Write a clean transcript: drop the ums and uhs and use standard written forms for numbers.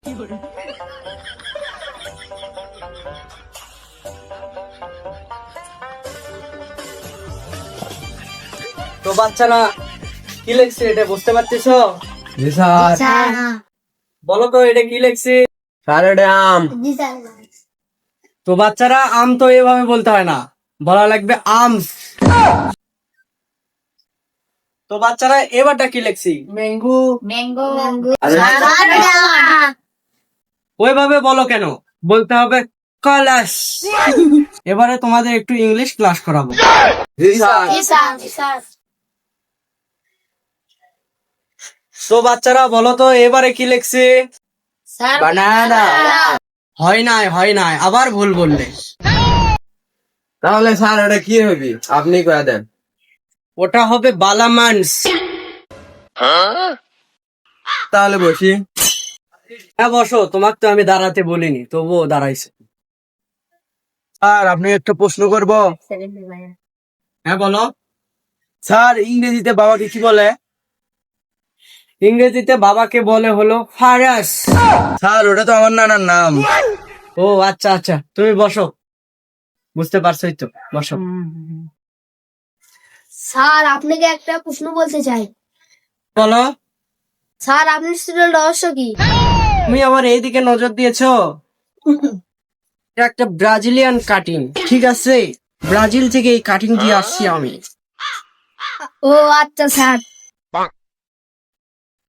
তো বাচ্চারা কি লেখছে এটা বুঝতে পারতেছ? জি স্যার। বলো তো এটা কি লেখছে? স্যার এটা আম। তো বাচ্চারা আম তো এভাবে বলতে হয় না, বলা লাগবে আমস। তো বাচ্চারা এবারটা কি লেখছি? ম্যাঙ্গো। ম্যাঙ্গো। ওইভাবে বলো কেন? বলতে হবে কলাস। এবারে তোমাদের একটু ইংলিশ ক্লাস করাবো। জি স্যার। তো বাচ্চারা বলো তো এবারে কি লেখছে? বানানা। হয় নাই আবার ভুল বললে। তাহলে স্যার ওটা কি হবে আপনি কয়ে দেন। ওটা হবে বালামানস। তাহলে বসি। হ্যাঁ বসো, তোমাকে তো আমি দাঁড়াতে বলিনি, তবুও দাঁড়াইছে। স্যার আপনি একটা প্রশ্ন করব। হ্যাঁ বলো। স্যার ইংরেজিতে বাবাকে কি বলে? ইংরেজিতে বাবাকে বলে হলো ফারাস। স্যার ওটা তো আমার নানার নাম। ও আচ্ছা আচ্ছা, তুমি বসো, বুঝতে পারছোই তো, বসো। স্যার আপনাকে একটা প্রশ্ন বলতে চাই। বলো। স্যার আপনার স্টুডেন্ট রহস্য কি? তুমি আবার এইদিকে নজর দিয়েছো? এটা একটা ব্রাজিলিয়ান কাটিং, ঠিক আছে? ব্রাজিল থেকে এই কাটিং দিয়ে আসছি আমি। ও আচ্ছা স্যার।